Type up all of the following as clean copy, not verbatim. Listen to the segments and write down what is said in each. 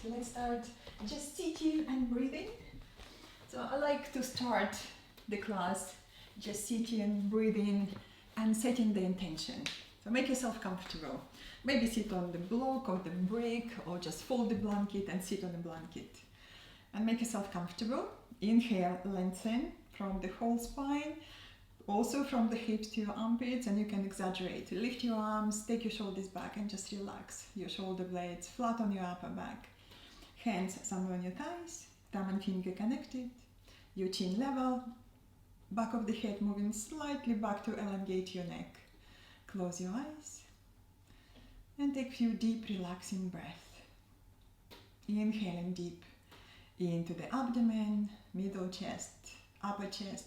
let's start just sitting and breathing. So I like to start the class just sitting, breathing, and setting the intention. So make yourself comfortable. Maybe sit on the block or the brick, or just fold the blanket and sit on the blanket. And make yourself comfortable. Inhale, lengthen from the whole spine, also from the hips to your armpits, and you can exaggerate. Lift your arms, take your shoulders back and just relax. Your shoulder blades flat on your upper back. Hands somewhere on your thighs, thumb and finger connected. Your chin level, back of the head moving slightly back to elongate your neck. Close your eyes and take a few deep relaxing breaths. Inhaling deep into the abdomen, middle chest, upper chest.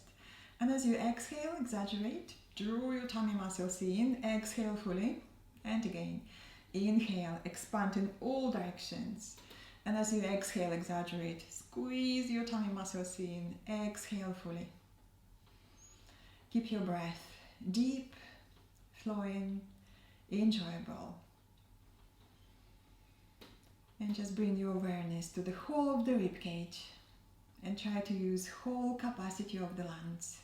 And as you exhale, exaggerate, draw your tummy muscles in, exhale fully. And again, inhale, expand in all directions. And as you exhale, exaggerate, squeeze your tummy muscles in, exhale fully. Keep your breath deep, flowing, enjoyable. And just bring your awareness to the whole of the ribcage and try to use whole capacity of the lungs.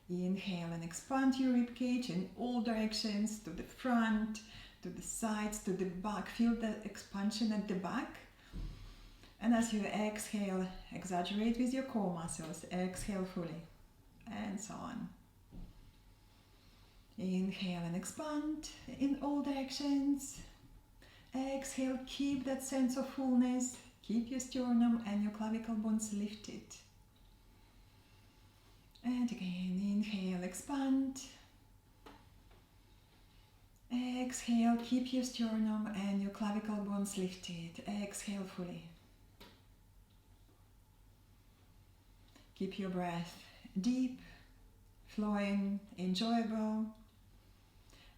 Inhale and expand your ribcage in all directions, to the front, to the sides, to the back. Feel the expansion at the back. And as you exhale, exaggerate with your core muscles. Exhale fully. And so on. Inhale and expand in all directions. Exhale, keep that sense of fullness. Keep your sternum and your clavicle bones lifted. And again, inhale, expand. Exhale, keep your sternum and your clavicle bones lifted. Exhale fully. Keep your breath deep, flowing, enjoyable.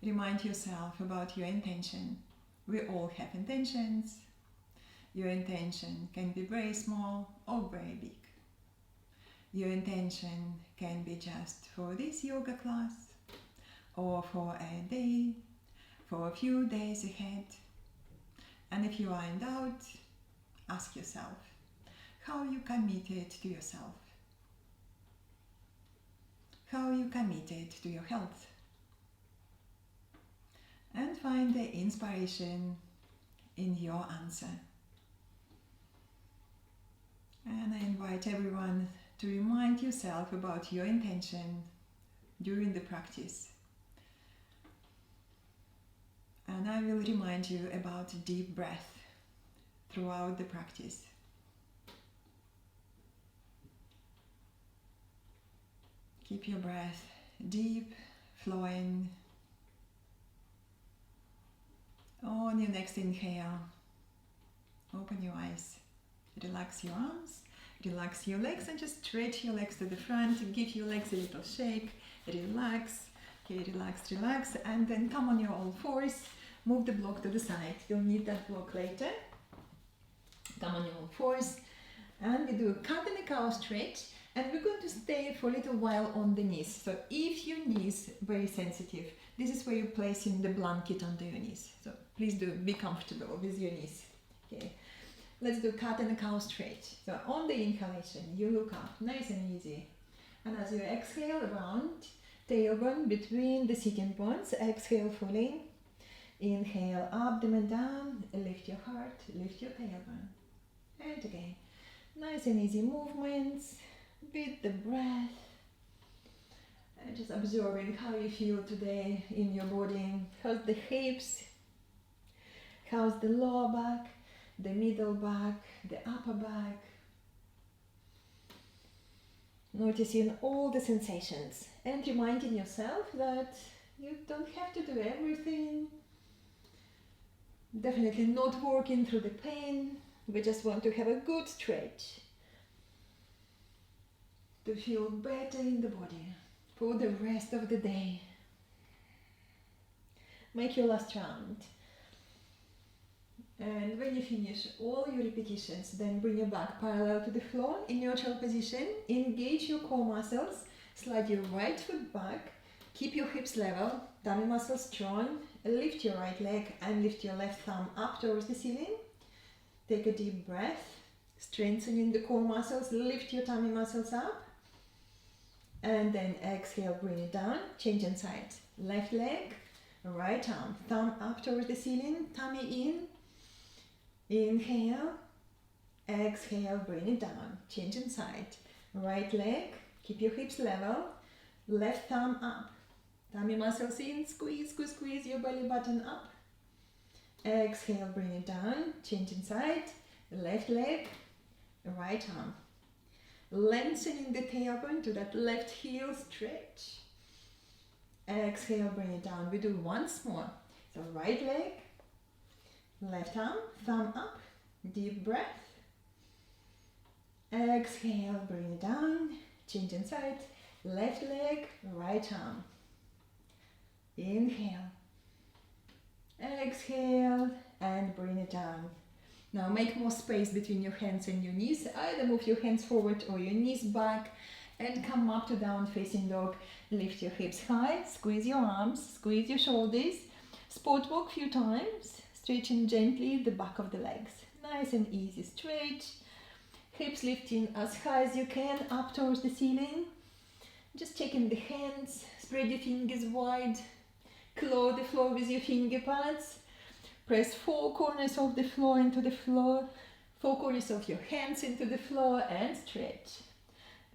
Remind yourself about your intention. We all have intentions. Your intention can be very small or very big. Your intention can be just for this yoga class, or for a day, for a few days ahead. And if you are in doubt, ask yourself, how you committed to yourself? How you committed to your health? And find the inspiration in your answer. And I invite everyone to remind yourself about your intention during the practice. And I will remind you about deep breath throughout the practice. Keep your breath deep, flowing. On your next inhale, open your eyes, relax your arms, relax your legs, and just stretch your legs to the front, give your legs a little shake, relax, okay, relax, relax, and then come on your all fours, move the block to the side. You'll need that block later. Come on your all fours, and we do a cat and a cow stretch, and we're going to stay for a little while on the knees. So if your knees very sensitive, this is where you're placing the blanket under your knees. So please do be comfortable with your knees. Okay. Let's do cat and cow stretch. So on the inhalation, you look up, nice and easy. And as you exhale, round, tailbone between the sitting bones. Exhale fully. Inhale, abdomen down, lift your heart, lift your tailbone. And again, nice and easy movements with the breath. And just observing how you feel today in your body. How's the hips? How's the lower back? The middle back, the upper back. Noticing all the sensations and reminding yourself that you don't have to do everything. Definitely not working through the pain. We just want to have a good stretch to feel better in the body for the rest of the day. Make your last round. And when you finish all your repetitions, then bring your back parallel to the floor in neutral position. Engage your core muscles. Slide your right foot back. Keep your hips level. Tummy muscles strong. Lift your right leg and lift your left thumb up towards the ceiling. Take a deep breath, strengthening the core muscles, lift your tummy muscles up. And then exhale, bring it down, change inside. Left leg, right arm, thumb up towards the ceiling, tummy in. Inhale, exhale, bring it down, change inside. Right leg, keep your hips level, left thumb up. Tummy muscles in, squeeze, squeeze, squeeze your belly button up. Exhale, bring it down, change inside. Left leg, right arm. Lengthening the tailbone to that left heel, stretch. Exhale, bring it down. We do once more. So right leg, left arm, thumb up, deep breath. Exhale, bring it down, change inside. Left leg, right arm. Inhale. Exhale and bring it down. Now make more space between your hands and your knees. Either move your hands forward or your knees back and come up to down facing dog. Lift your hips high, squeeze your arms, squeeze your shoulders. Spot walk a few times, stretching gently the back of the legs. Nice and easy stretch. Hips lifting as high as you can up towards the ceiling. Just checking the hands, spread your fingers wide. Claw the floor with your finger pads. Press 4 corners of the floor into the floor. 4 corners of your hands into the floor and stretch.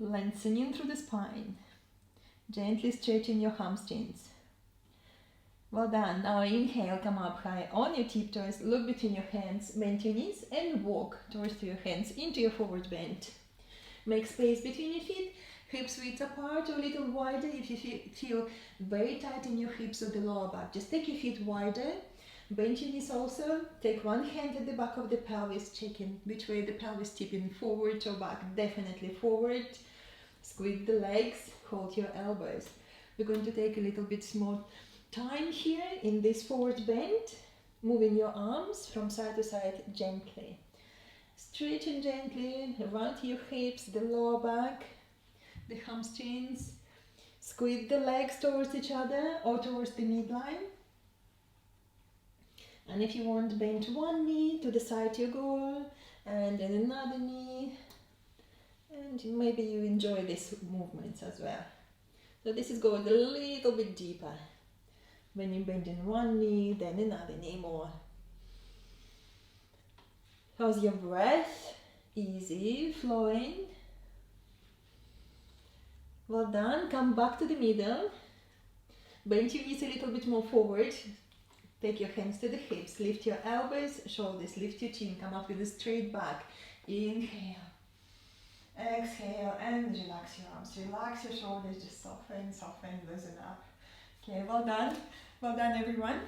Lengthening through the spine. Gently stretching your hamstrings. Well done. Now inhale, come up high on your tiptoes. Look between your hands, bend your knees and walk towards your hands into your forward bend. Make space between your feet. Hips width apart or a little wider if you feel very tight in your hips or the lower back. Just take your feet wider. Bend your knees also. Take one hand at the back of the pelvis, checking which way the pelvis tipping, forward or back. Definitely forward. Squeeze the legs, hold your elbows. We're going to take a little bit more time here in this forward bend. Moving your arms from side to side gently. Stretching gently around your hips, the lower back. The hamstrings. Squeeze the legs towards each other or towards the midline. And if you want, bend one knee to the side you go, and then another knee. And maybe you enjoy these movements as well. So this is going a little bit deeper. When you bend in one knee, then another knee more. How's your breath? Easy, flowing. Well done. Come back to the middle. Bend your knees a little bit more forward. Take your hands to the hips. Lift your elbows, shoulders. Lift your chin. Come up with a straight back. Inhale. Exhale and relax your arms. Relax your shoulders. Just soften, soften, loosen up. Okay, well done. Well done, everyone.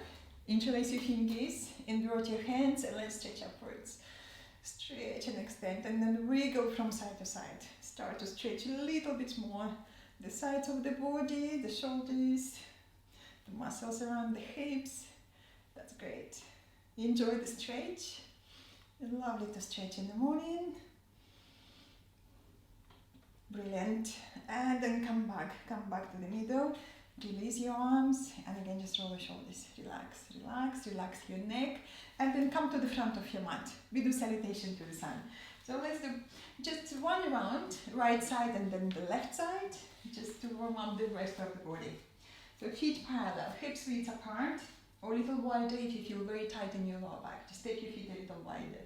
Interlace your fingers. Invert your hands and let's stretch upwards. Stretch and extend and then wiggle from side to side. Start to stretch a little bit more. The sides of the body, the shoulders, the muscles around the hips. That's great. Enjoy the stretch. It's lovely to stretch in the morning. Brilliant. And then come back to the middle. Release your arms and again just roll your shoulders. Relax, relax, relax your neck. And then come to the front of your mat. We do salutation to the sun. So let's do just one round, right side and then the left side, just to warm up the rest of the body. So feet parallel, hips width apart, or a little wider if you feel very tight in your lower back. Just take your feet a little wider.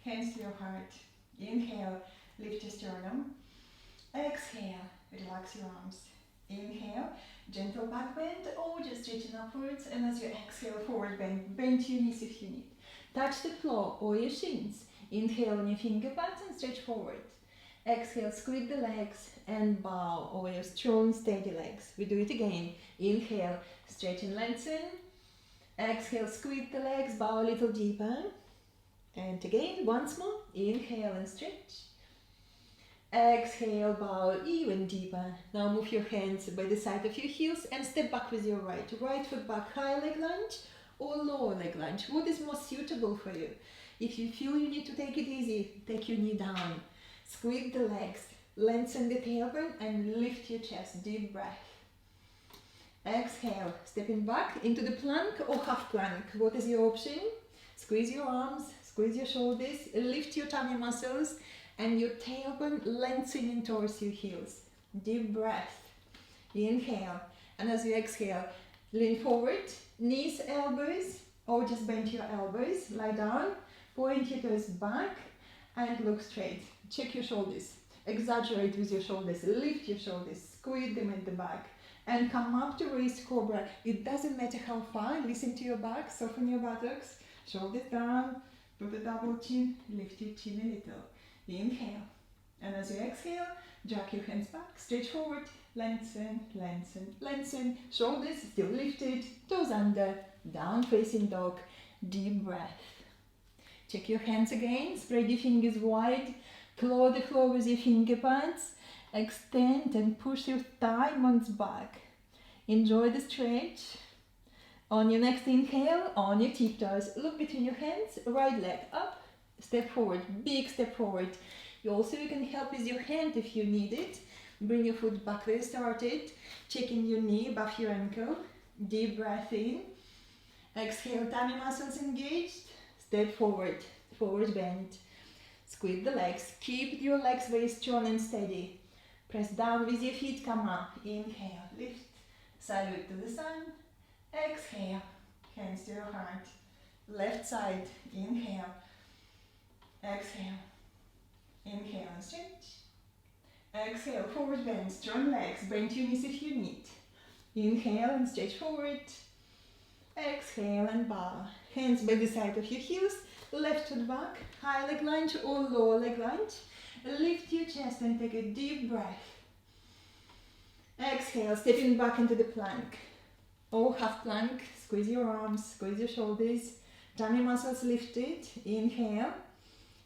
Hands to your heart. Inhale, lift your sternum. Exhale, relax your arms. Inhale, gentle back bend or just straighten upwards, and as you exhale, forward bend. Bend your knees if you need. Touch the floor or your shins. Inhale on your finger pads and stretch forward. Exhale, squeeze the legs and bow over your strong, steady legs. We do it again. Inhale, stretch and lengthen. Exhale, squeeze the legs, bow a little deeper. And again, once more. Inhale and stretch. Exhale, bow even deeper. Now move your hands by the side of your heels and step back with your right. Right foot back, high leg lunge or lower leg lunge. What is more suitable for you? If you feel you need to take it easy, take your knee down. Squeeze the legs, lengthen the tailbone and lift your chest. Deep breath. Exhale, stepping back into the plank or half plank. What is your option? Squeeze your arms, Squeeze your shoulders, lift your tummy muscles, and your tailbone lengthening towards your heels. Deep breath. Inhale. And as you exhale, lean forward, knees, elbows, or just bend your elbows. Lie down, point your toes back, and look straight. Check your shoulders. Exaggerate with your shoulders. Lift your shoulders. Squeeze them at the back. And come up to raised cobra. It doesn't matter how far. Listen to your back. Soften your buttocks. Shoulders down. Do the double chin. Lift your chin a little. Inhale. And as you exhale, drag your hands back. Stretch forward. Lengthen, lengthen, lengthen. Shoulders still lifted. Toes under. Down facing dog. Deep breath. Check your hands again. Spread your fingers wide. Claw the floor with your finger pads. Extend and push your thigh bones back. Enjoy the stretch. On your next inhale, on your tiptoes, look between your hands, right leg up, step forward, big step forward. You can help with your hand if you need it. Bring your foot back where you started, checking your knee above your ankle. Deep breath in. Exhale, tummy muscles engaged. Step forward, forward bend. Squeeze the legs. Keep your legs very strong and steady. Press down with your feet, come up. Inhale, lift. Salute to the sun. Exhale, hands to your heart. Left side, inhale. Exhale. Inhale and stretch. Exhale, forward bend, strong legs. Bend your knees if you need. Inhale and stretch forward. Exhale and bow. Hands by the side of your heels. Left foot back. High leg lunge or lower leg lunge. Lift your chest and take a deep breath. Exhale, stepping back into the plank. Or half plank. Squeeze your arms, squeeze your shoulders. Tummy muscles lifted. Inhale.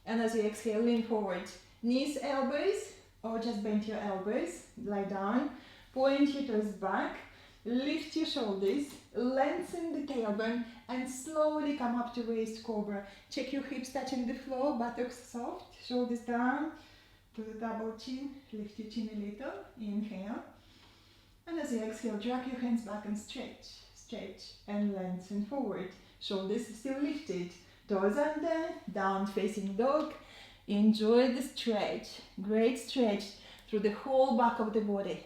And as you exhale, lean forward. Knees, elbows, or just bend your elbows. Lie down. Point your toes back. Lift your shoulders. Lengthen the tailbone and slowly come up to raised cobra. Check your hips touching the floor, buttocks soft, shoulders down to the double chin. Lift your chin a little. Inhale. And as you exhale, drag your hands back and stretch, stretch and lengthen forward. Shoulders still lifted. Toes under, down facing dog. Enjoy the stretch. Great stretch through the whole back of the body.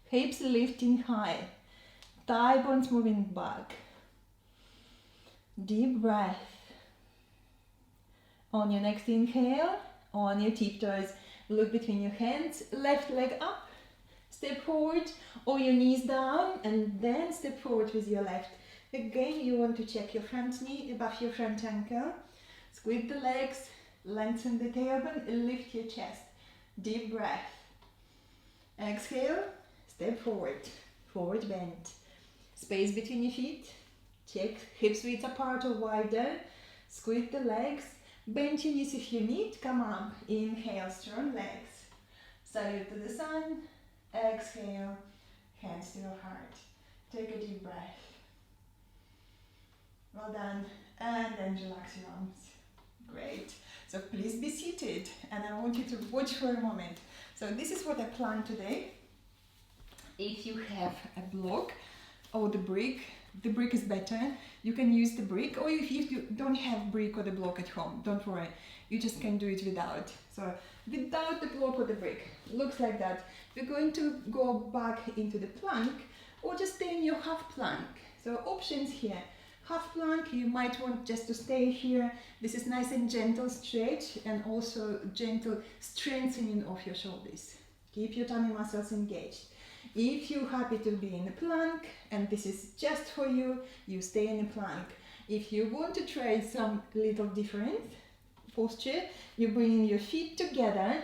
Hips lifting high. Thigh bones moving back. Deep breath. On your next inhale, on your tiptoes, look between your hands. Left leg up. Step forward or your knees down and then step forward with your left. Again, you want to check your front knee above your front ankle. Squeeze the legs, lengthen the tailbone, lift your chest. Deep breath. Exhale, step forward, forward bend. Space between your feet. Check hips width apart or wider. Squeeze the legs. Bend your knees if you need. Come up. Inhale, strong legs. Salute to the sun. Exhale, hands to your heart. Take a deep breath. Well done. And then relax your arms. Great. So please be seated and I want you to watch for a moment. So this is what I planned today. If you have a block or the brick is better. You can use the brick, or if you don't have brick or the block at home, don't worry. You just can do it without. So without the block or the brick, looks like that. We're going to go back into the plank or just stay in your half plank. So options here. Half plank, you might want just to stay here. This is nice and gentle stretch and also gentle strengthening of your shoulders. Keep your tummy muscles engaged. If you're happy to be in a plank and this is just for you, you stay in a plank. If you want to try some little different posture, you bring your feet together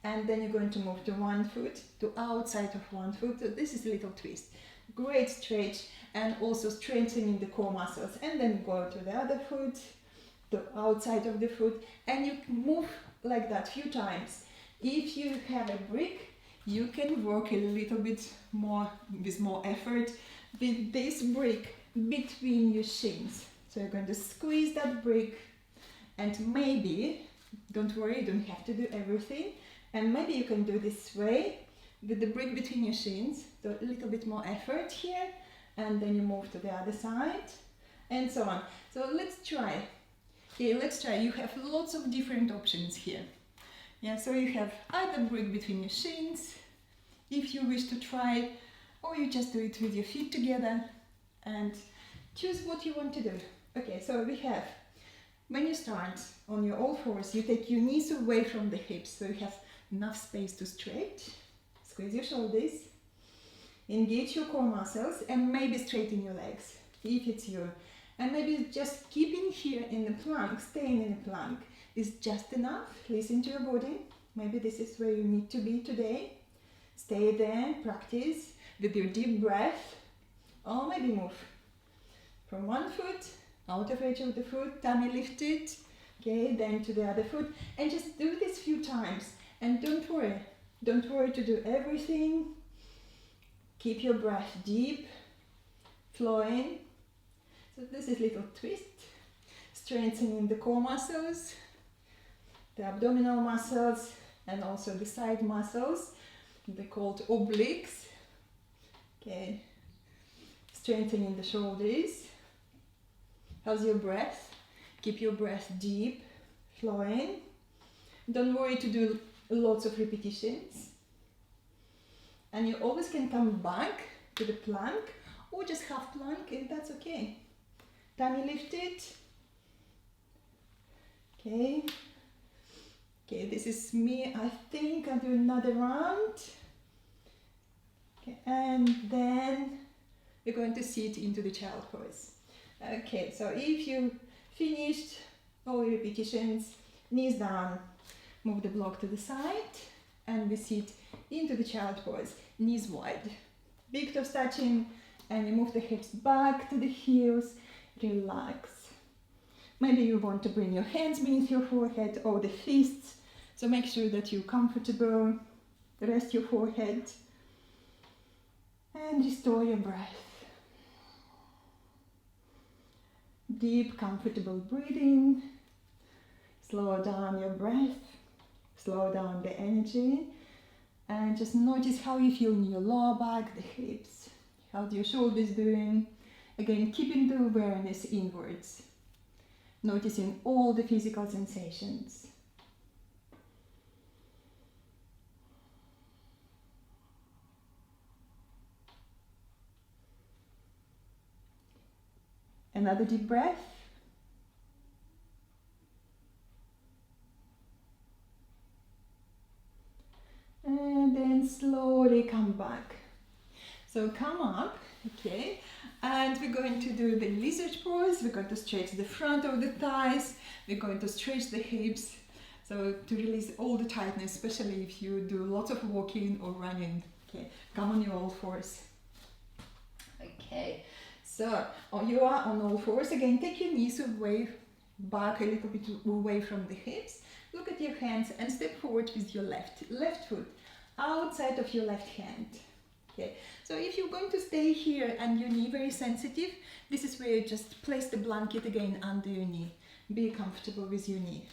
and then you're going to move to one foot, to outside of one foot. So this is a little twist. Great stretch and also strengthening the core muscles. And then go to the other foot, the outside of the foot, and you move like that a few times. If you have a brick, you can work a little bit more with more effort with this brick between your shins. So you're going to squeeze that brick and maybe, don't worry, you don't have to do everything, and maybe you can do this way with the brick between your shins. So a little bit more effort here, and then you move to the other side and so on. So let's try. Okay, let's try. You have lots of different options here. Yeah, so you have either break between your shins, if you wish to try, or you just do it with your feet together and choose what you want to do. Okay, so we have, when you start on your all fours, you take your knees away from the hips, so you have enough space to stretch. Squeeze your shoulders, engage your core muscles, and maybe straighten your legs, if it's you. And maybe just keeping here in the plank, staying in the plank, is just enough. Listen to your body. Maybe this is where you need to be today. Stay there, practice with your deep breath, or maybe move from one foot, out of reach of the foot, tummy lifted, okay, then to the other foot, and just do this few times. And don't worry to do everything. Keep your breath deep, flowing. So this is little twist, strengthening the core muscles, the abdominal muscles, and also the side muscles. They're called obliques. Okay, strengthening the shoulders. How's your breath? Keep your breath deep, flowing. Don't worry to do lots of repetitions. And you always can come back to the plank or just half plank, and that's okay. Tummy lifted. Okay. Okay, this is me. I think I'll do another round. Okay, and then we're going to sit into the child pose. Okay, so if you finished all your repetitions, knees down, move the block to the side, and we sit into the child pose, knees wide. Big toes touching, and you move the hips back to the heels, relax. Maybe you want to bring your hands beneath your forehead or the fists, so make sure that you're comfortable. Rest your forehead and restore your breath. Deep, comfortable breathing. Slow down your breath, slow down the energy, and just notice how you feel in your lower back, the hips. How's your shoulders doing? Again, keeping the awareness inwards. Noticing all the physical sensations. Another deep breath. And then slowly come back. So come up, okay, and we're going to do the lizard pose. We're going to stretch the front of the thighs. We're going to stretch the hips, so to release all the tightness, especially if you do lots of walking or running. Okay, come on your all fours. Okay, so you are on all fours. Again, take your knees away, back a little bit away from the hips. Look at your hands and step forward with your left foot outside of your left hand. Okay, so if you're going to stay here and your knee very sensitive, this is where you just place the blanket again under your knee. Be comfortable with your knee.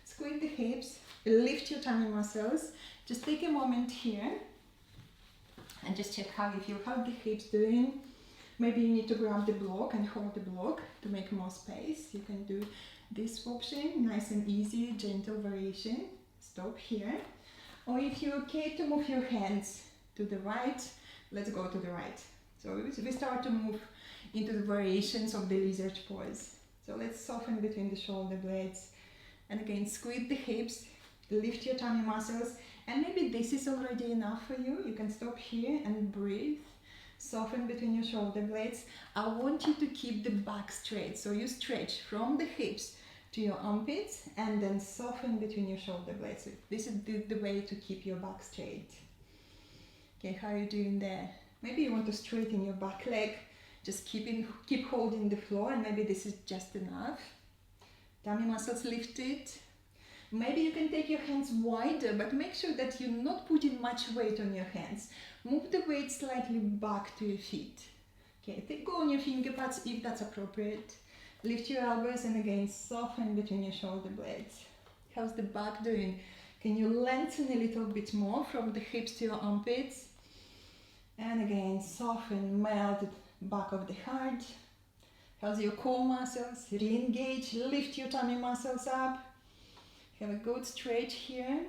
Squeeze the hips, lift your tummy muscles. Just take a moment here and just check how you feel, how the hips doing. Maybe you need to grab the block and hold the block to make more space. You can do this option, nice and easy, gentle variation. Stop here. Or if you're okay to move your hands to the right, let's go to the right. So we start to move into the variations of the lizard pose. So let's soften between the shoulder blades. And again, squeeze the hips, lift your tummy muscles. And maybe this is already enough for you. You can stop here and breathe. Soften between your shoulder blades. I want you to keep the back straight. So you stretch from the hips to your armpits and then soften between your shoulder blades. So this is the way to keep your back straight. Okay, how are you doing there? Maybe you want to straighten your back leg. Just keep holding the floor, and maybe this is just enough. Tummy muscles lifted. Maybe you can take your hands wider, but make sure that you're not putting much weight on your hands. Move the weight slightly back to your feet. Okay, go on your finger pads if that's appropriate. Lift your elbows and again soften between your shoulder blades. How's the back doing? Can you lengthen a little bit more from the hips to your armpits? And again, soften, melt the back of the heart. How's your core muscles? Re-engage, lift your tummy muscles up. Have a good stretch here.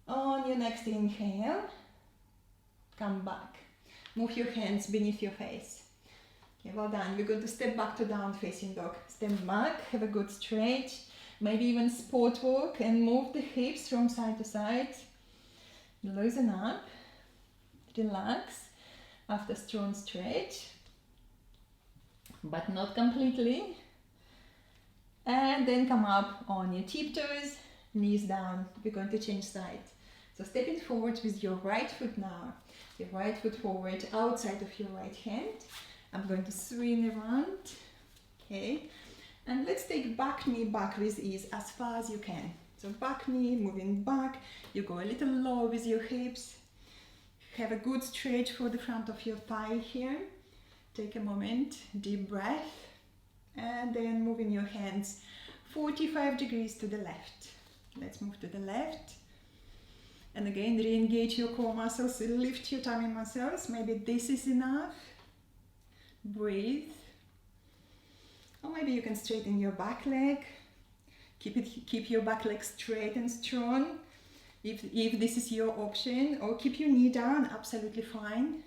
On your next inhale, come back. Move your hands beneath your face. Okay, well done. We're going to step back to down facing dog. Step back, have a good stretch. Maybe even sport walk and move the hips from side to side. Loosen up, relax after strong stretch, but not completely. And then come up on your tiptoes, knees down. We're going to change side. So stepping forward with your right foot now. Your right foot forward outside of your right hand. I'm going to swing around. Okay. And let's take back knee back with ease as far as you can. So back knee moving back. You go a little low with your hips. Have a good stretch for the front of your thigh here. Take a moment, deep breath. And then moving your hands 45 degrees to the left. Let's move to the left. And again, re-engage your core muscles, lift your tummy muscles. Maybe this is enough. Breathe. Or maybe you can straighten your back leg. Keep your back leg straight and strong. If this is your option, or keep your knee down, absolutely fine.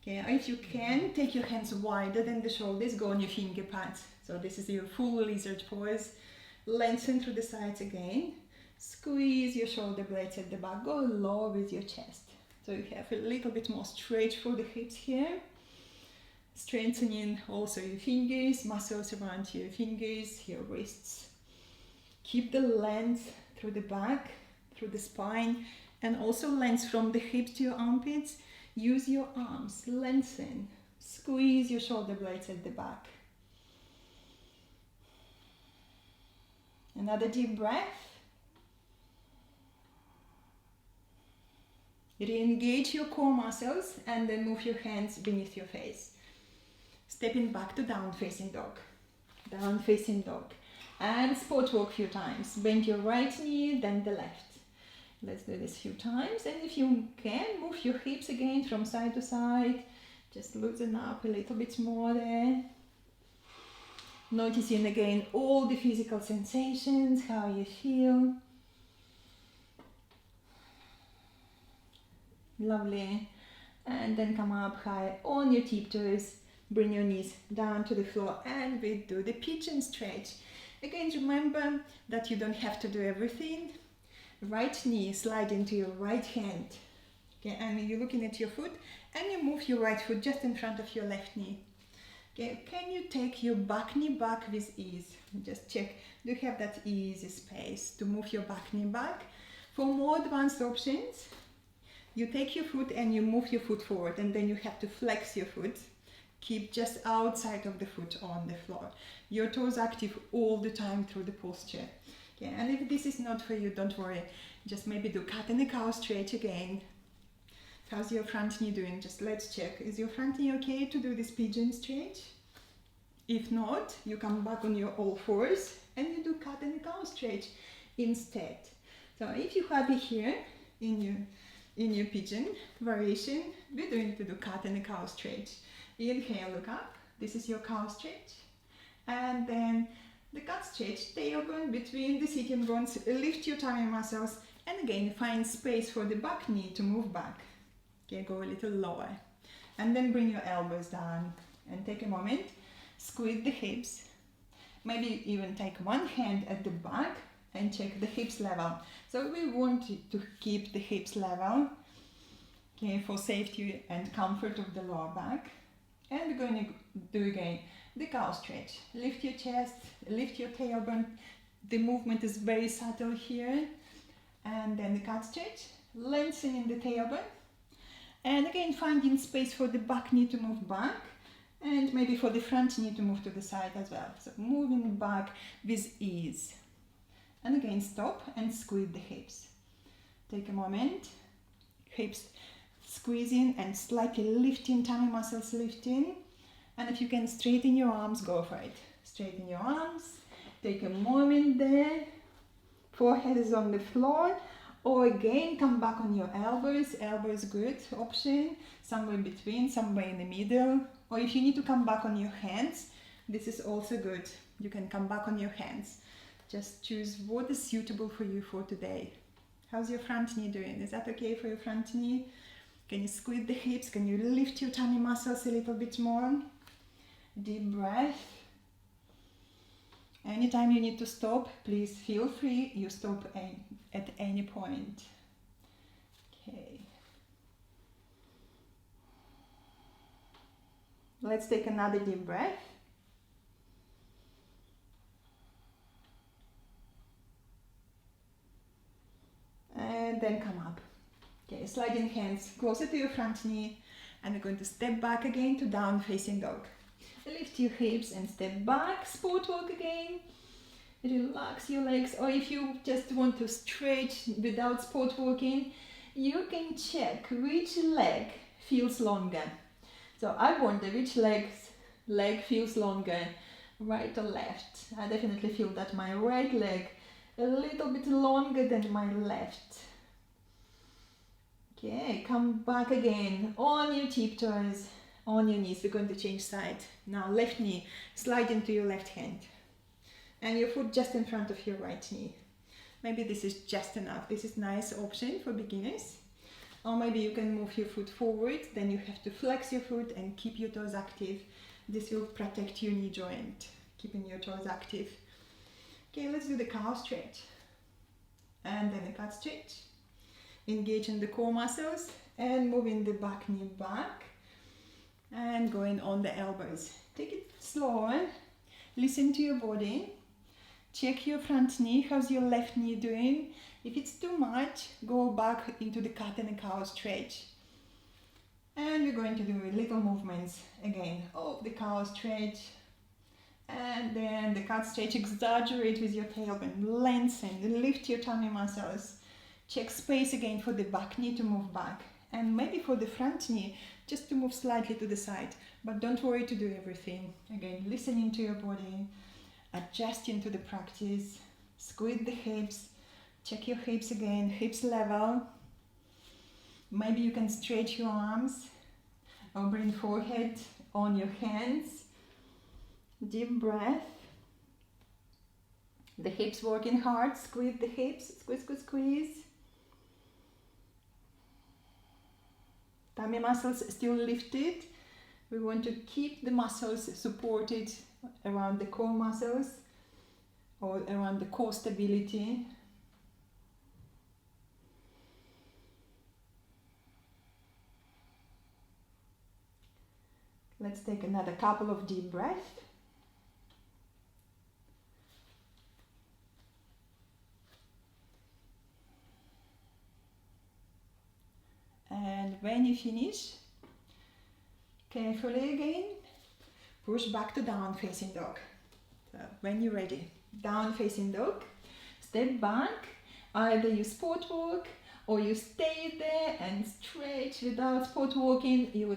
Okay, if you can, take your hands wider than the shoulders, go on your finger pads. So this is your full lizard pose. Lengthen through the sides again. Squeeze your shoulder blades at the back, go low with your chest. So you have a little bit more stretch for the hips here. Strengthening also your fingers, muscles around your fingers, your wrists. Keep the length through the back, through the spine, and also length from the hips to your armpits. Use your arms, lengthen, squeeze your shoulder blades at the back. Another deep breath. Re-engage your core muscles and then move your hands beneath your face. Stepping back to down facing dog. Down facing dog. And sport walk a few times. Bend your right knee, then the left. Let's do this a few times. And if you can, move your hips again from side to side. Just loosen up a little bit more there. Noticing again all the physical sensations, how you feel. Lovely. And then come up high on your tiptoes. Bring your knees down to the floor and we do the pigeon stretch. Again, remember that you don't have to do everything. Right knee slide into your right hand. Okay, and you're looking at your foot and you move your right foot just in front of your left knee. Okay, can you take your back knee back with ease? Just check, do you have that easy space to move your back knee back? For more advanced options, you take your foot and you move your foot forward and then you have to flex your foot. Keep just outside of the foot on the floor. Your toes active all the time through the posture. Okay, and if this is not for you, don't worry. Just maybe do cat and a cow stretch again. How's your front knee doing? Just let's check. Is your front knee okay to do this pigeon stretch? If not, you come back on your all fours and you do cat and a cow stretch instead. So if you're happy here in your pigeon variation, we're going to do cat and a cow stretch. Inhale, look up. This is your cow stretch. And then the cat stretch, tailbone between the sitting bones. Lift your tummy muscles. And again, find space for the back knee to move back. Okay, go a little lower. And then bring your elbows down. And take a moment. Squeeze the hips. Maybe even take one hand at the back and check the hips level. So we want to keep the hips level. Okay, for safety and comfort of the lower back. And we're going to do again the cow stretch. Lift your chest, lift your tailbone. The movement is very subtle here. And then the cat stretch, lengthening the tailbone. And again, finding space for the back knee to move back. And maybe for the front knee to move to the side as well. So moving back with ease. And again, stop and squeeze the hips. Take a moment. Hips squeezing and slightly lifting, tummy muscles lifting. And if you can straighten your arms, go for it. Straighten your arms. Take a moment there. Forehead is on the floor. Or again, come back on your elbows. Elbows good option. Somewhere between, somewhere in the middle. Or if you need to come back on your hands, this is also good. You can come back on your hands. Just choose what is suitable for you for today. How's your front knee doing? Is that okay for your front knee? Can you squeeze the hips? Can you lift your tummy muscles a little bit more? Deep breath. Anytime you need to stop, please feel free. You stop at any point. Okay. Let's take another deep breath. And then come up. Okay, sliding hands closer to your front knee, and we're going to step back again to down facing dog. Lift your hips and step back, sport walk again. Relax your legs, or if you just want to stretch without sport walking, you can check which leg feels longer. So I wonder which leg feels longer, right or left. I definitely feel that my right leg a little bit longer than my left. Okay, come back again on your tiptoes, on your knees. We're going to change side. Now left knee, slide into your left hand. And your foot just in front of your right knee. Maybe this is just enough. This is a nice option for beginners. Or maybe you can move your foot forward, then you have to flex your foot and keep your toes active. This will protect your knee joint, keeping your toes active. Okay, let's do the cow stretch. And then a cat stretch. Engage in the core muscles and moving the back knee back. And going on the elbows. Take it slower. Listen to your body. Check your front knee. How's your left knee doing? If it's too much, go back into the cat and the cow stretch. And we're going to do little movements again of the cow stretch. And then the cat stretch. Exaggerate with your tailbone. Lengthen. Lift your tummy muscles. Check space again for the back knee to move back. And maybe for the front knee, just to move slightly to the side. But don't worry to do everything. Again, listening to your body. Adjusting to the practice. Squeeze the hips. Check your hips again. Hips level. Maybe you can stretch your arms. Or bring forehead on your hands. Deep breath. The hips working hard. Squeeze the hips. Squeeze, squeeze, squeeze. Tummy muscles still lifted. We want to keep the muscles supported around the core muscles or around the core stability. Let's take another couple of deep breaths. And when you finish, carefully again, push back to down facing dog. So when you're ready, down facing dog, step back, either you sport walk or you stay there and stretch without sport walking. You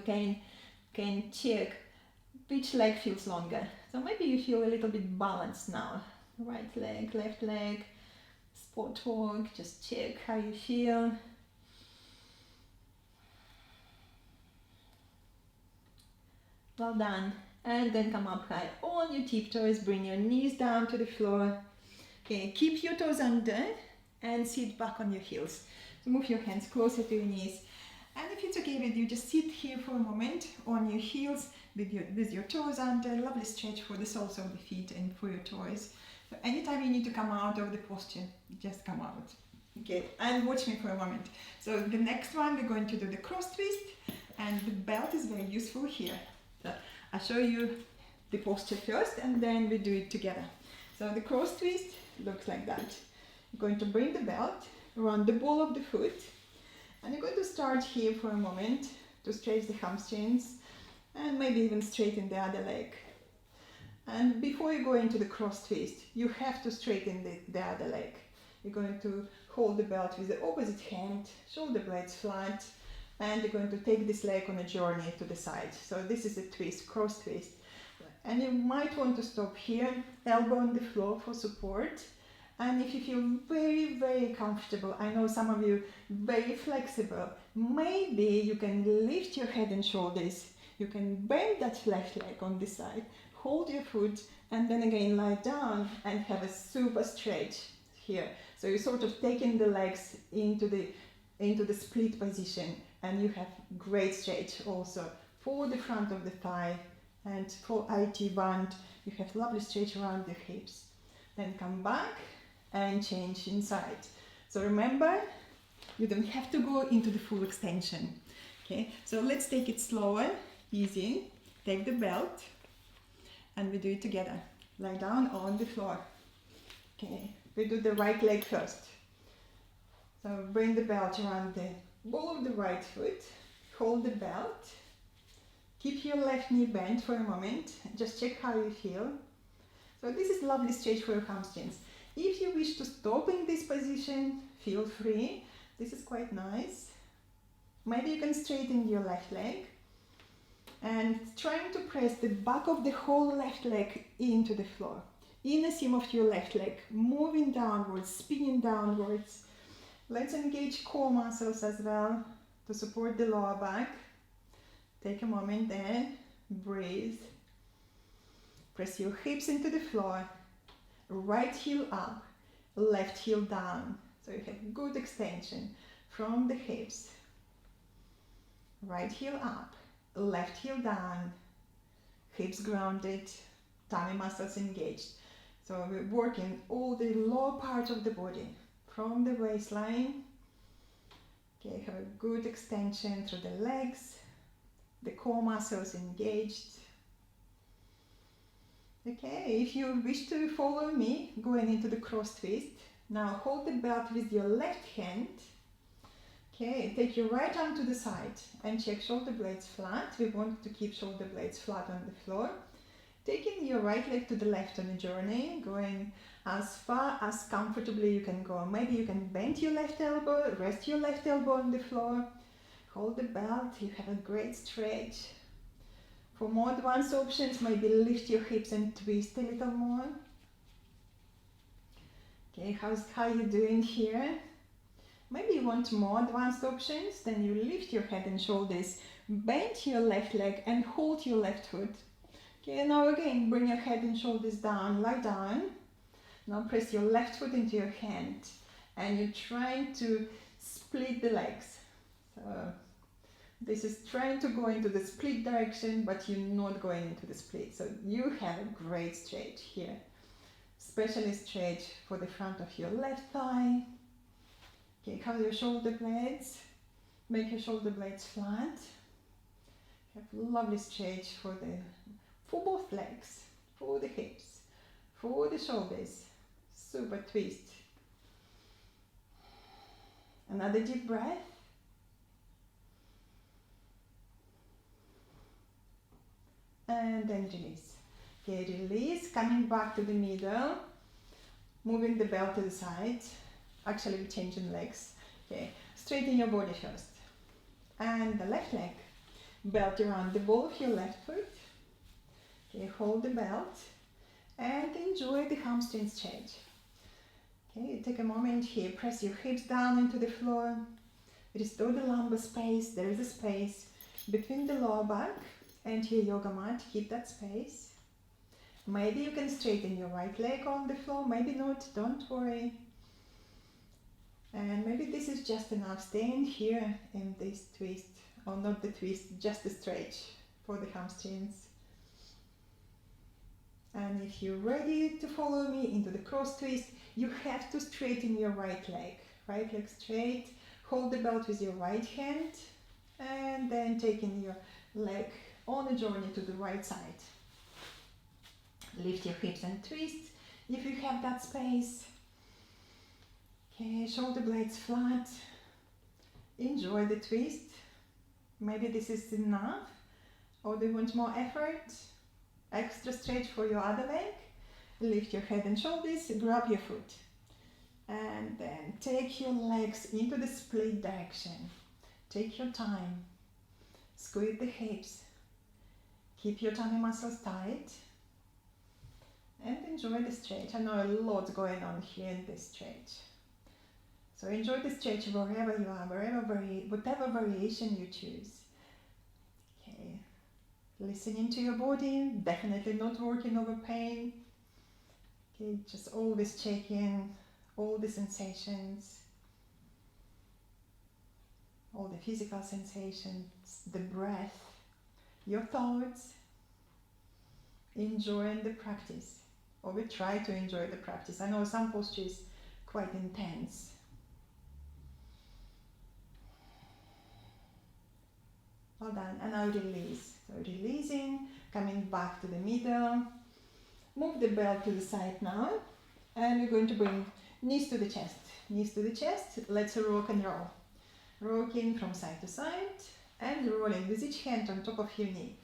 can check which leg feels longer. So maybe you feel a little bit balanced now. Right leg, left leg, sport walk, just check how you feel. Well done. And then come up high on your tiptoes, bring your knees down to the floor. Okay, keep your toes under and sit back on your heels. So move your hands closer to your knees. And if it's okay with you, just sit here for a moment on your heels with your toes under. Lovely stretch for the soles of the feet and for your toes. So anytime you need to come out of the posture, just come out. Okay, and watch me for a moment. So the next one, we're going to do the cross twist, and the belt is very useful here. So I'll show you the posture first and then we do it together. So the cross twist looks like that. You're going to bring the belt around the ball of the foot and you're going to start here for a moment to stretch the hamstrings and maybe even straighten the other leg. And before you go into the cross twist, you have to straighten the other leg. You're going to hold the belt with the opposite hand, shoulder blades flat, and you're going to take this leg on a journey to the side. So this is a twist, cross twist. And you might want to stop here, elbow on the floor for support, And if you feel very, very comfortable, I know some of you very flexible, maybe you can lift your head and shoulders. You can bend that left leg on this side, hold your foot, and then again lie down and have a super stretch here. So you're sort of taking the legs into the split position, and you have great stretch also for the front of the thigh, and for IT band, you have lovely stretch around the hips. Then come back and change inside. So remember, you don't have to go into the full extension. Okay, so let's take it slower, easy. Take the belt and we do it together. Lie down on the floor. Okay, we do the right leg first. So bring the belt around the ball of the right foot. Hold the belt. Keep your left knee bent for a moment. Just check how you feel. So this is lovely stretch for your hamstrings. If you wish to stop in this position, feel free. This is quite nice. Maybe you can straighten your left leg and trying to press the back of the whole left leg into the floor. Inner seam of your left leg, moving downwards, spinning downwards. Let's engage core muscles as well to support the lower back. Take a moment there, breathe. Press your hips into the floor. Right heel up, left heel down. So you have good extension from the hips. Right heel up, left heel down, hips grounded, tummy muscles engaged. So we're working all the lower part of the body from the waistline. Okay, have a good extension through the legs, the core muscles engaged. Okay, if you wish to follow me, going into the cross twist. Now hold the belt with your left hand. Okay, take your right arm to the side and check shoulder blades flat. We want to keep shoulder blades flat on the floor. Taking your right leg to the left on a journey, going as far as comfortably you can go. Maybe you can bend your left elbow, rest your left elbow on the floor. Hold the belt, you have a great stretch. For more advanced options, maybe lift your hips and twist a little more. Okay, how you doing here? Maybe you want more advanced options, then you lift your head and shoulders, bend your left leg and hold your left foot. Okay, now again, bring your head and shoulders down, lie down. Now press your left foot into your hand and you're trying to split the legs. So this is trying to go into the split direction, but you're not going into the split. So you have a great stretch here. Especially stretch for the front of your left thigh. Okay, cover your shoulder blades. Make your shoulder blades flat. Have lovely stretch for both legs, for the hips, for the shoulders. Super twist. Another deep breath. And then release. Okay, release, coming back to the middle, moving the belt to the side. Actually, we're changing legs. Okay, straighten your body first. And the left leg, belt around the ball of your left foot. Okay, hold the belt and enjoy the hamstring stretch. Okay, take a moment here, press your hips down into the floor. Restore the lumbar space. There is a space between the lower back and your yoga mat. Keep that space. Maybe you can straighten your right leg on the floor, maybe not, don't worry. And maybe this is just enough. Staying here in this twist, or not the twist, just the stretch for the hamstrings. And if you're ready to follow me into the cross twist, you have to straighten your right leg. Right leg straight, hold the belt with your right hand, and then taking your leg on a journey to the right side. Lift your hips and twist if you have that space. Okay, shoulder blades flat. Enjoy the twist. Maybe this is enough, or do you want more effort? Extra stretch for your other leg. Lift your head and shoulders, grab your foot. And then take your legs into the split direction. Take your time. Squeeze the hips. Keep your tummy muscles tight. And enjoy the stretch. I know a lot going on here in this stretch. So enjoy the stretch wherever you are, whatever variation you choose. Okay. Listening to your body, definitely not working over pain. Okay, just always checking all the sensations, all the physical sensations, the breath, your thoughts. Enjoying the practice, or we try to enjoy the practice. I know some posture is quite intense. Well done. And now release. So releasing, coming back to the middle. Move the belt to the side now. And we're going to bring knees to the chest. Knees to the chest. Let's rock and roll. Rocking from side to side and rolling with each hand on top of your knee.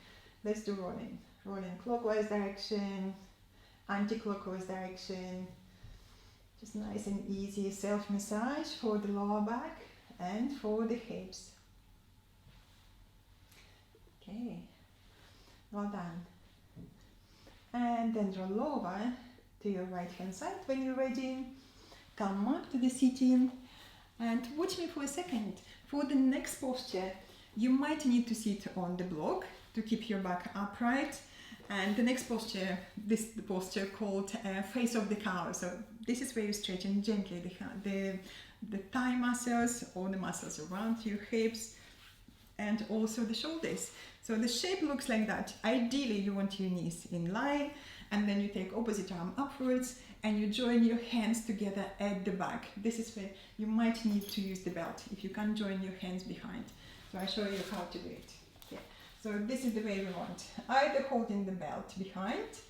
Let's do rolling. Rolling clockwise direction, anti-clockwise direction. Just nice and easy self-massage for the lower back and for the hips. Okay, well done. And then roll over to your right hand side when you're ready. Come up to the sitting and watch me for a second. For the next posture, you might need to sit on the block to keep your back upright. And the next posture, this is the posture called face of the cow. So this is where you're stretching gently the thigh muscles, all the muscles around your hips, and also the shoulders. So the shape looks like that. Ideally, you want your knees in line, and then you take opposite arm upwards, and you join your hands together at the back. This is where you might need to use the belt if you can't join your hands behind. So I'll show you how to do it. So this is the way we want, either holding the belt behind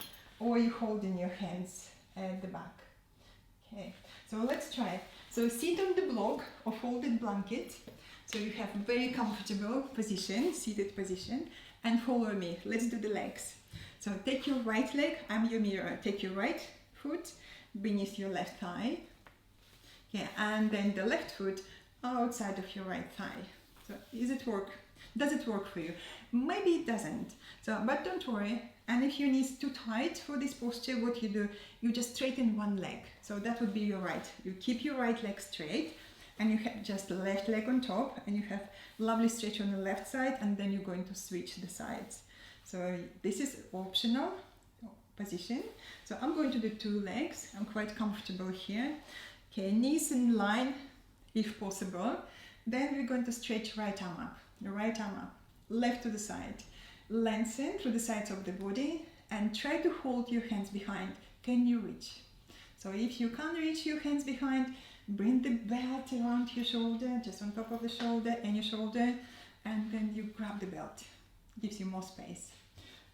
or you holding your hands at the back. Okay, so let's try. So sit on the block or folded blanket, so you have a very comfortable position, seated position, and follow me. Let's do the legs. So take your right leg, I'm your mirror, take your right foot beneath your left thigh, okay, and then the left foot outside of your right thigh. So does it work for you? Maybe it doesn't, but don't worry. And if your knee is too tight for this posture, what you do, you just straighten one leg. So that would be your right. You keep your right leg straight and you have just the left leg on top and you have lovely stretch on the left side, and then you're going to switch the sides. So this is optional position. So I'm going to do two legs. I'm quite comfortable here. Okay, knees in line if possible. Then we're going to stretch right arm up. The right arm up, left to the side, lengthen through the sides of the body and try to hold your hands behind. Can you reach? So if you can't reach your hands behind, bring the belt around your shoulder, just on top of the shoulder and your shoulder, and then you grab the belt. Gives you more space,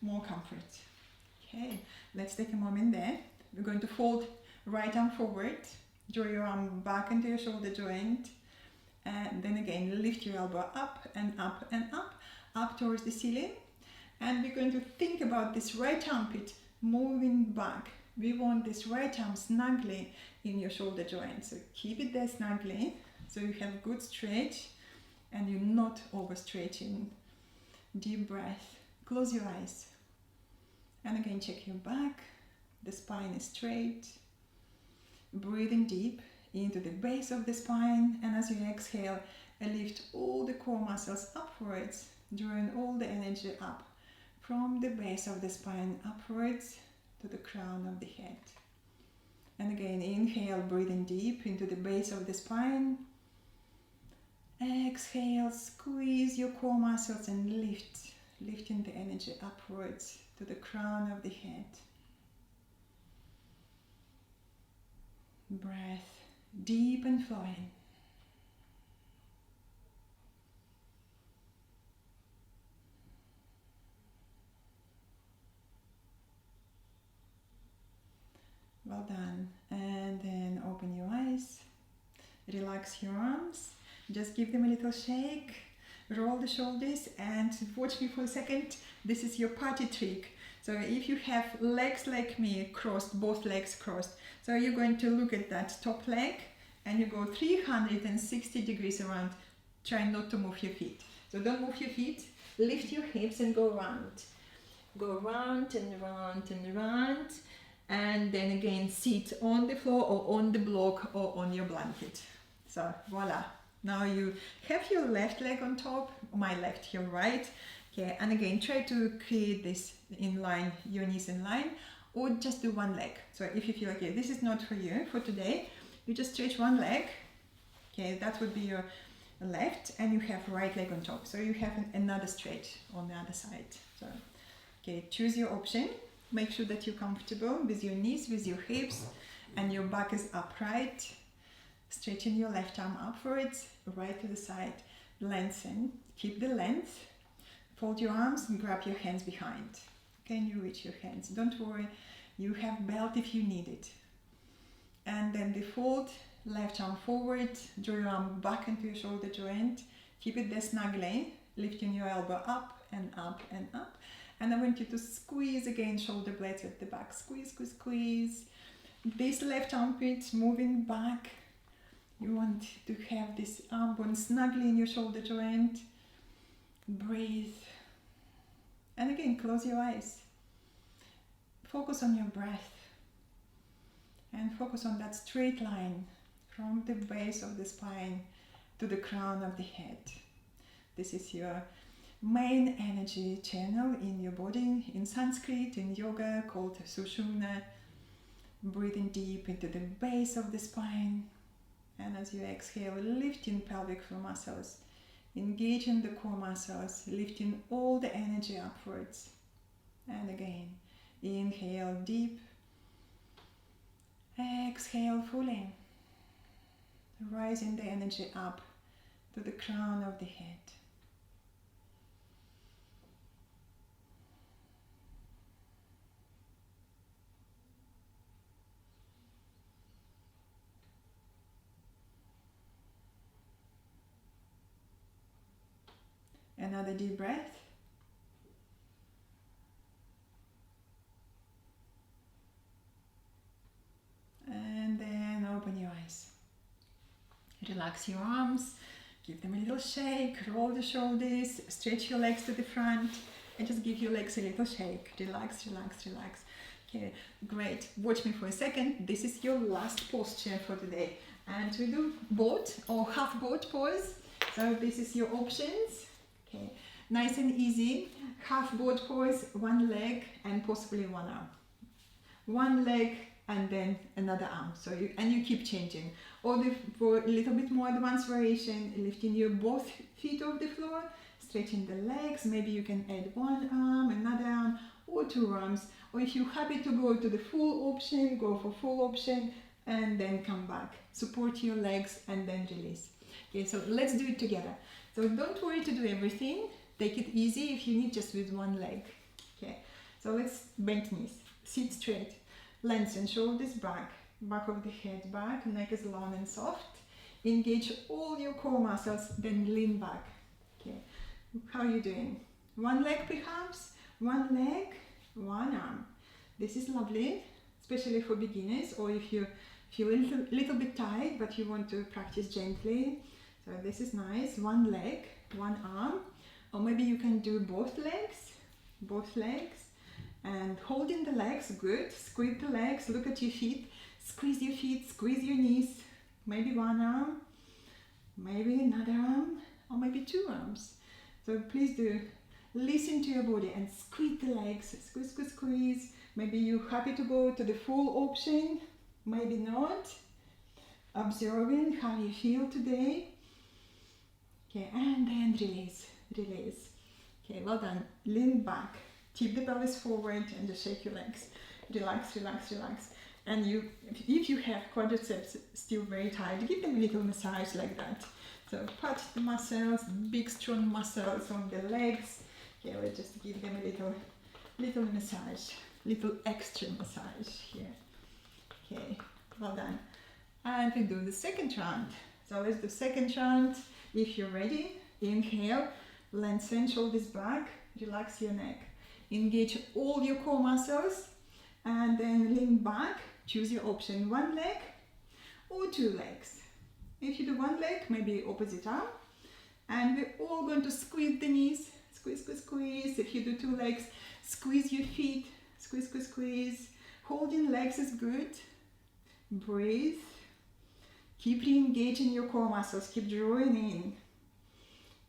more comfort. Okay, let's take a moment there. We're going to fold right arm forward, draw your arm back into your shoulder joint, and then again lift your elbow up and up and up towards the ceiling. And we're going to think about this right armpit moving back. We want this right arm snugly in your shoulder joint, so keep it there snugly so you have good stretch and you're not overstretching. Deep breath, close your eyes, and again check your back, the spine is straight. Breathing deep into the base of the spine, and as you exhale, lift all the core muscles upwards, drawing all the energy up from the base of the spine upwards to the crown of the head. And again, inhale, breathing deep into the base of the spine. Exhale, squeeze your core muscles and lifting the energy upwards to the crown of the head. Breath deep and flowing. Well done. And then open your eyes, relax your arms, just give them a little shake, roll the shoulders, and watch me for a second. This is your party trick. So if you have legs like me crossed, both legs crossed, so you're going to look at that top leg and you go 360 degrees around. Try not to move your feet. So don't move your feet, lift your hips and go round. Go round and round and round. and then again sit on the floor or on the block or on your blanket. So voila, now you have your left leg on top, my left, your right. Okay, and again try to create this in line, your knees in line, or just do one leg. So if you feel like, okay, this is not for you for today, you just stretch one leg. Okay, that would be your left, and you have right leg on top. So you have another stretch on the other side. So, okay, choose your option. Make sure that you're comfortable with your knees, with your hips, and your back is upright. Stretching your left arm upwards, right to the side. Lengthen. Keep the length. Fold your arms and grab your hands behind. Can you reach your hands? Don't worry, you have belt if you need it. And then the fold, left arm forward, draw your arm back into your shoulder joint. Keep it there snugly, lifting your elbow up and up and up. And I want you to squeeze again, shoulder blades at the back. Squeeze, squeeze, squeeze. This left armpit moving back. You want to have this arm bone snugly in your shoulder joint. Breathe. And again, close your eyes. Focus on your breath. And focus on that straight line from the base of the spine to the crown of the head. This is your main energy channel in your body. In Sanskrit, in yoga, called Sushumna. Breathing deep into the base of the spine. And as you exhale, lifting pelvic floor muscles. Engaging the core muscles, lifting all the energy upwards. And again, inhale deep. Exhale fully. Rising the energy up to the crown of the head. Another deep breath. And then open your eyes. Relax your arms, give them a little shake, roll the shoulders, stretch your legs to the front, and just give your legs a little shake. Relax, relax, relax. Okay, great. Watch me for a second. This is your last posture for today. And we do boat or half boat pose. So this is your options. Okay, nice and easy. Half boat pose, one leg and possibly one arm. One leg and then another arm. So you keep changing. Or for a little bit more advanced variation, lifting your both feet off the floor, stretching the legs. Maybe you can add one arm, another arm, or two arms. Or if you're happy to go to the full option, go for full option and then come back. Support your legs and then release. Okay, so let's do it together. So don't worry to do everything. Take it easy if you need, just with one leg. Okay, so let's bend knees. Sit straight. Lengthen shoulders back. Back of the head back. Neck is long and soft. Engage all your core muscles. Then lean back. Okay, how are you doing? One leg perhaps. One leg. One arm. This is lovely, especially for beginners, or if you feel a little bit tired but you want to practice gently. So this is nice. One leg, one arm, or maybe you can do both legs, and holding the legs, good. Squeeze the legs, look at your feet, squeeze your knees. Maybe one arm, maybe another arm, or maybe two arms. So please do listen to your body and squeeze the legs, squeeze, squeeze, squeeze. Maybe you're happy to go to the full option, maybe not. Observing how you feel today. Okay, and then release, release. Okay, well done. Lean back, tip the pelvis forward and just shake your legs. Relax, relax, relax. And if you have quadriceps still very tight, give them a little massage like that. So pat the muscles, big strong muscles on the legs. Okay, let's just give them a little massage, little extra massage here. Okay, well done. And we do the second round. So let's do second round. If you're ready, inhale, lengthen shoulders back, relax your neck. Engage all your core muscles and then lean back. Choose your option, one leg or two legs. If you do one leg, maybe opposite arm. And we're all going to squeeze the knees, squeeze, squeeze, squeeze. If you do two legs, squeeze your feet, squeeze, squeeze, squeeze. Holding legs is good. Breathe. Keep re-engaging your core muscles. Keep drawing in.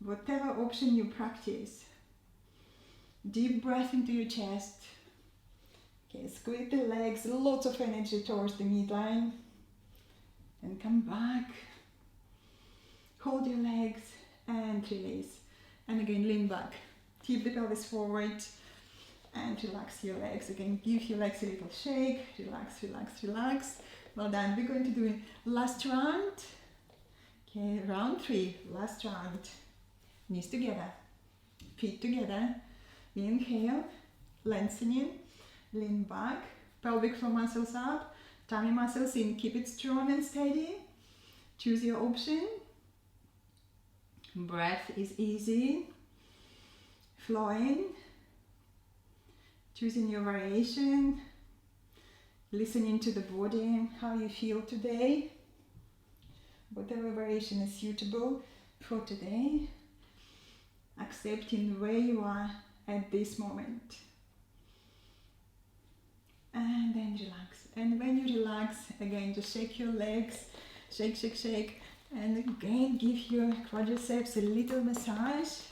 Whatever option you practice. Deep breath into your chest. Okay, squeeze the legs, lots of energy towards the midline. And come back. Hold your legs and release. And again, lean back. Tip the pelvis forward and relax your legs. Again, give your legs a little shake. Relax, relax, relax. Well done. We're going to do last round. Okay, round 3, last round. Knees together, feet together. Inhale, lengthening, lean back, pelvic floor muscles up, tummy muscles in. Keep it strong and steady. Choose your option. Breath is easy, flowing. Choosing your variation, listening to the body, how you feel today. Whatever variation is suitable for today. Accepting where you are at this moment. And then relax. And when you relax, again, just shake your legs. Shake, shake, shake. And again, give your quadriceps a little massage.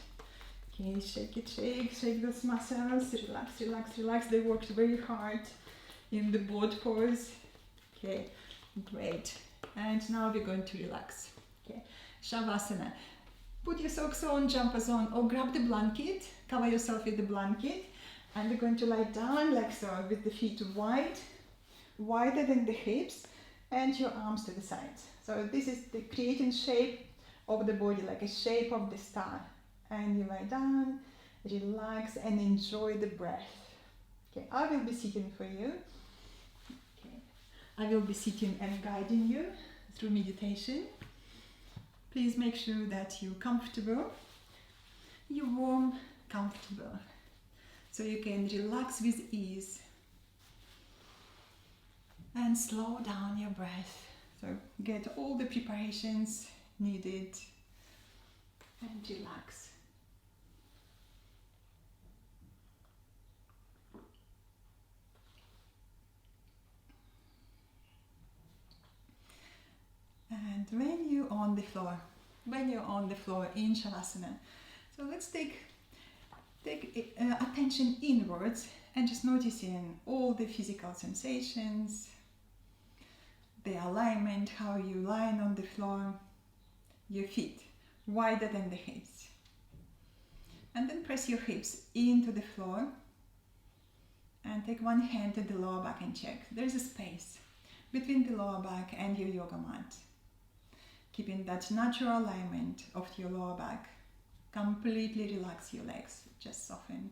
Okay, shake it, shake those muscles. Relax, relax, relax. They worked very hard in the boat pose. Okay, great. And now we're going to relax. Okay, Shavasana. Put your socks on, jumpers on, or grab the blanket. Cover yourself with the blanket. And we're going to lie down like so, with the feet wide, wider than the hips, and your arms to the sides. So this is the creating shape of the body, like a shape of the star. And you lie down, relax, and enjoy the breath. Okay, I will be sitting for you. Okay. I will be sitting and guiding you through meditation. Please make sure that you're comfortable, you're warm, comfortable, so you can relax with ease and slow down your breath. So get all the preparations needed and relax. And when you're on the floor in Shavasana, so let's take attention inwards and just noticing all the physical sensations, the alignment, how you lie on the floor, your feet wider than the hips. And then press your hips into the floor and take one hand to the lower back and check. There's a space between the lower back and your yoga mat. Keeping that natural alignment of your lower back. Completely relax your legs, just soften.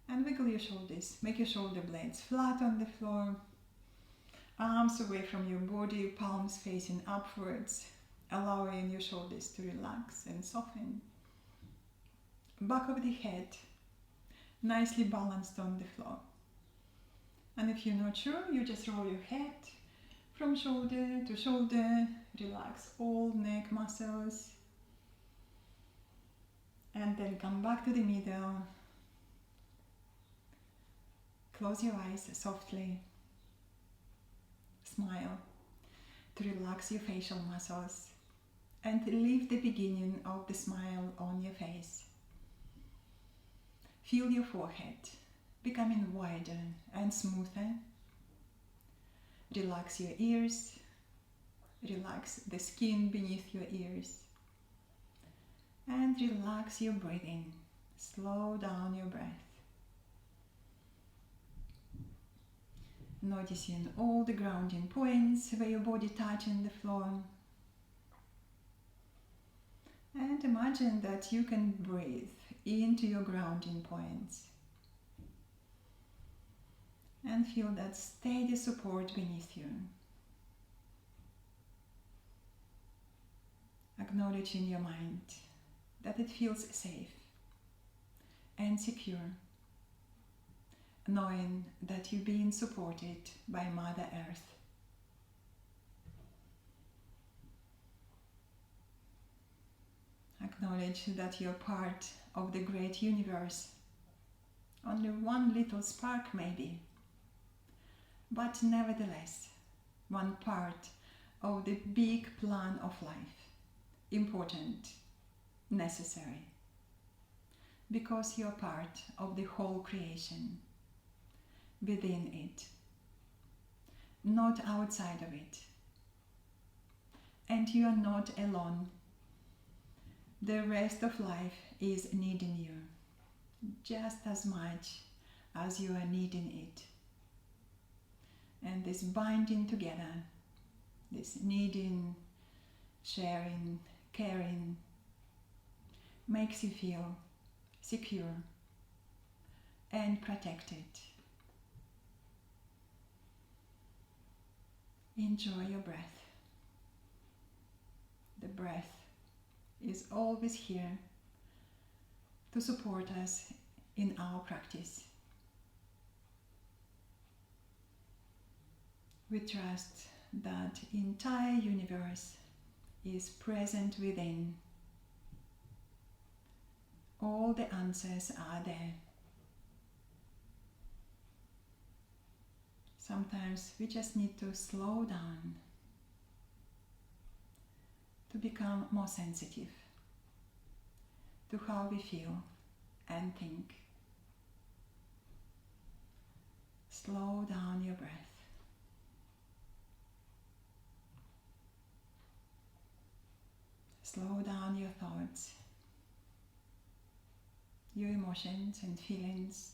And wiggle your shoulders. Make your shoulder blades flat on the floor. Arms away from your body, palms facing upwards, allowing your shoulders to relax and soften. Back of the head, nicely balanced on the floor. And if you're not sure, you just roll your head from shoulder to shoulder. Relax all neck muscles. And then come back to the middle. Close your eyes softly. Smile to relax your facial muscles and leave the beginning of the smile on your face. Feel your forehead becoming wider and smoother. Relax your ears. Relax the skin beneath your ears. And relax your breathing. Slow down your breath. Noticing all the grounding points where your body touching the floor. And imagine that you can breathe into your grounding points. And feel that steady support beneath you. Acknowledge in your mind that it feels safe and secure, knowing that you're being supported by Mother Earth. Acknowledge that you're part of the great universe. Only one little spark maybe, but nevertheless one part of the big plan of life, important, necessary, because you're part of the whole creation, within it, not outside of it. And you are not alone. The rest of life is needing you just as much as you are needing it. And this binding together, this needing, sharing, caring, makes you feel secure and protected. Enjoy your breath. The breath is always here to support us in our practice. We trust that the entire universe is present within. All the answers are there. Sometimes we just need to slow down to become more sensitive to how we feel and think. Slow down your breath. Slow down your thoughts, your emotions and feelings.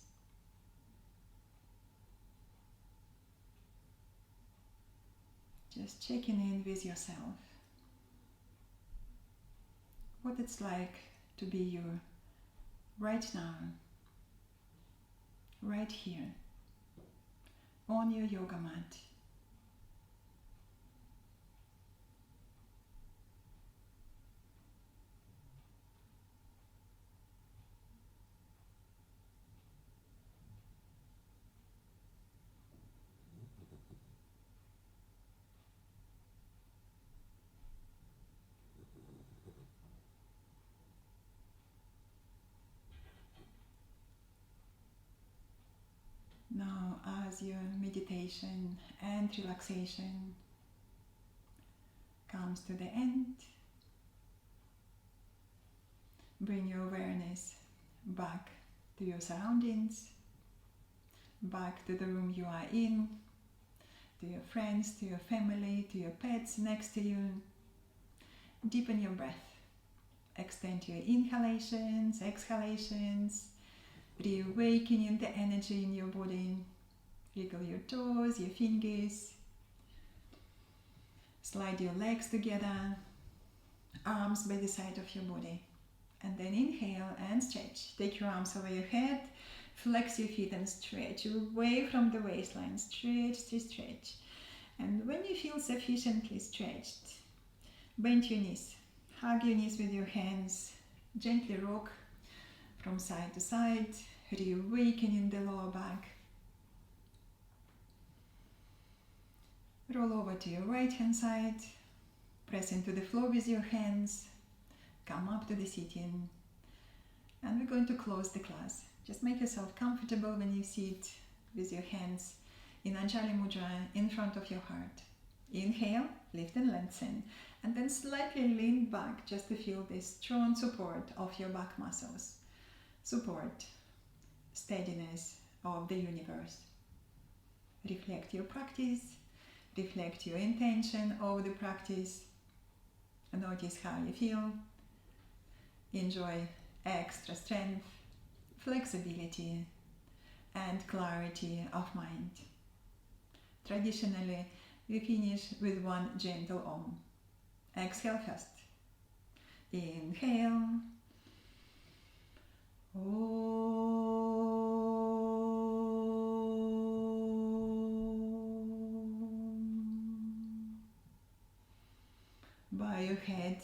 Just checking in with yourself. What it's like to be you right now, right here, on your yoga mat. Now, as your meditation and relaxation comes to the end, bring your awareness back to your surroundings, back to the room you are in, to your friends, to your family, to your pets next to you. Deepen your breath. Extend your inhalations, exhalations, reawakening the energy in your body. Wiggle your toes, your fingers. Slide your legs together, arms by the side of your body. And then inhale and stretch. Take your arms over your head, flex your feet and stretch away from the waistline. Stretch, stretch. And when you feel sufficiently stretched, bend your knees. Hug your knees with your hands. Gently rock from side to side, reawakening the lower back. Roll over to your right hand side. Press into the floor with your hands. Come up to the sitting. And we're going to close the class. Just make yourself comfortable when you sit with your hands in Anjali Mudra in front of your heart. Inhale, lift and lengthen. And then slightly lean back just to feel the strong support of your back muscles. Support, steadiness of the universe. Reflect your practice. Reflect your intention of the practice. Notice how you feel. Enjoy extra strength, flexibility, and clarity of mind. Traditionally, we finish with one gentle Om. Exhale first. Inhale. Bow your head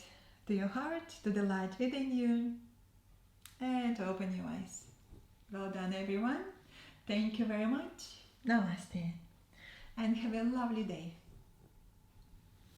to your heart, to the light within you, and open your eyes. Well done, everyone. Thank you very much. Namaste. And have a lovely day.